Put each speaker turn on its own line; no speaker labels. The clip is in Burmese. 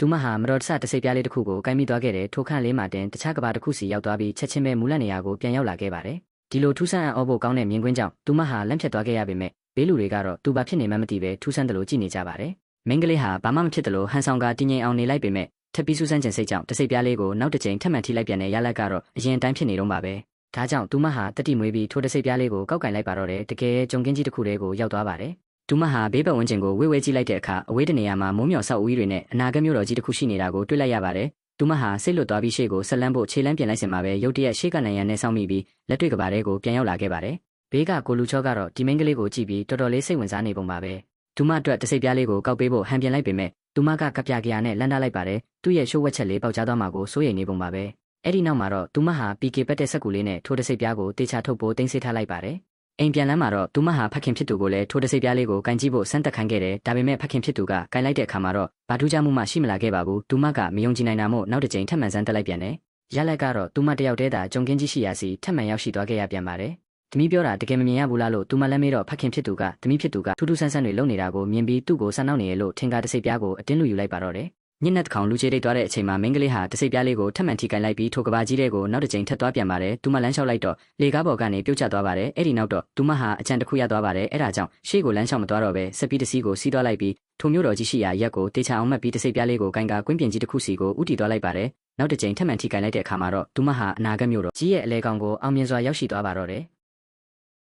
သူမဟာမတော်တဆတစိပ်ပြားလေးတစ်ခုကိုကိုင်းမိသွားခဲ့တဲ့ထိုခန့်လေးမှတင်တခြားကဘာတစ်ခုစီရောက်သွားပြီးချက်ချင်းပဲမူလနေရာကိုပြန်ရောက်လာခဲ့ပါတယ်ဒီလိုထူးဆန်းအံ့ဩဖို့ကောင်းတဲ့မြင်ကွင်းကြောင့်သူမဟာလန့်ဖြတ်သွားခဲ့ရပေမဲ့ဘေးလူတွေကတော့သူဘာဖြစ်နေမှမသိပဲထူးဆန်းတယ်လို့ကြည့်နေကြပါတယ်မိန်းကလေးဟာဘာမှမဖြစ်တယ်လို့ဟန်ဆောင်ကတင်းငိမ်အောင်နေလိုက်ပေမဲ့ထပ်ပြီးစူးစမ်းကျင်စိတ်ကြောင့်တစိပ်ပြားလေးကိုနောက်တစ်ကြိမ်ထပ်မံထိလိုက်ပြန်တဲ့ရလတ်ကတော့အရင်တိုင်းဖြစ်နေတော့ပါပဲဒါကြောင့်သူမဟာတတိမွေးပြီးထိုတစိပ်ပြားလေးကိုကောက်ကင်လိုက်ပါတော့တယ်တကယ်ကြုံကင်းကြီးတစ်ခုတည်းကိုရောက်သွားပါတယ်သူမဟာဘေးပတ်ဝန်းကျင်ကိုဝေးကြည့်လိုက်တဲ့အခါအဝေးတနေရာမှာမိုးမျှော်ဆောက်ဦးတွေနဲ့အနာဂတ်မြို့တော်ကြီးတစ်ခုရှိနေတာကိုတွေ့လိုက်ရပါတယ်သူမဟာစိတ်လွတ်သွားပြီးရှေ့ကိုဆက်လန်းဖို့ခြေလမ်းပြင်လိုက်စင်မှာပဲရုတ်တရက်ရှေ့ကနိုင်ရန်နဲ့စောင့်မိပြီးလက်တွေ့ကဘာတွေကိုပြန်ရောက်လာခဲ့ပါတယ်ဘေးကကိုလူချောကတော့ဒီမိန်းကလေးကိုကြည့်ပြီးတော်တော်လေးစိတ်ဝင်စားနေပုံပါပဲသူမအတွက်တစိပ်ပြားလေးကိုကောက်ပေးဖို့ဟန်ပြင်လိုက်ပေမဲ့သူမကကပြကြရနဲ့လန်းထားလိုက်ပါတယ်သူ့ရဲ့ရှိုးဝက်ချက်လေးပေါက်ကြားသွားမှာကိုစိုးရိမ်နေပုံပါပဲအဲ့ဒီနောက်မှာတော့သူမဟာ PK ပတ်တဲ့ဆက်ကူလေးနဲ့ထိုးတစိပ်ပြားကိုတေချာထုတ်ဖို့တင်းစေးထားလိုက်ပါတယ်အိမ်ပြန်လမ်းမှာတော့သူမဟာဖခင်ဖြစ်သူကိုလည်းထိုးတစိပ်ပြားလေးကိုကန်ကြည့်ဖို့စမ်းသက်ခိုင်းခဲ့တယ်ဒါပေမဲ့ဖခင်ဖြစ်သူကကန်လိုက်တဲ့အခါမှာတော့ဘာထူးခြားမှုမှရှိမလာခဲ့ပါဘူးသူမကမယုံကြည်နိုင်တာမို့နောက်တစ်ကြိမ်ထပ်မံစမ်းတက်လိုက်ပြန်တယ်ရလက်ကတော့သူမတယောက်တည်းသာကြုံကင်းကြီးရှိရာစီထပ်မံရောက်ရှိသွားခဲ့ရပြန်ပါတယ်သမီးပြောတာတကယ်မမြင်ရဘူးလားလို့သူမလည်းမေးတော့ဖခင်ဖြစ်သူကသမီးဖြစ်သူကထူးထူးဆန်းဆန်းတွေလုပ်နေတာကိုမြင်ပြီးသူ့ကိုဆန်းနှောက်နေရလို့ထင်ကားတစိပ်ပြားကိုအတင်းလူယူလိုက်ပါတော့တယ်ညစ်နက်တစ်ခေါင်လူချေတိတ်သွားတဲ့အချိန်မှာမိန်းကလေးဟာတစိပ်ပြားလေးကိုထပ်မံထိကန်လိုက်ပြီးထိုကဘာကြီးတဲ့ကိုနောက်တစ်ကြိမ်ထပ်သွားပြန်ပါတယ်သူမလမ်းလျှောက်လိုက်တော့လေကားပေါ်ကနေပြုတ်ကျသွားပါတယ်အဲ့ဒီနောက်တော့သူမဟာအကြံတစ်ခုရသွားပါတယ်အဲ့ဒါကြောင့်ရှေ့ကိုလမ်းလျှောက်မသွားတော့ပဲစက်ပြီးတစီးကိုစီးသွားလိုက်ပြီးထိုမျိုးတော်ကြီးရှိရာရက်ကိုတေချာအောင်မှတ်ပြီးတစိပ်ပြားလေးကိုကန်ကာကွင်းပြင်ကြီးတစ်ခုစီကိုဥတီသွားလိုက်ပါတယ်နောက်တစ်ကြိမ်ထပ်မံထိကန်လိုက်တဲ့အခါမှာတော့သူမဟာအနာဂတ်မျိုးတော်ကြီးရဲ့အလဲကောင်ကိုအောင်မြင်စွာရောက်ရှိသွားပါတော့တယ်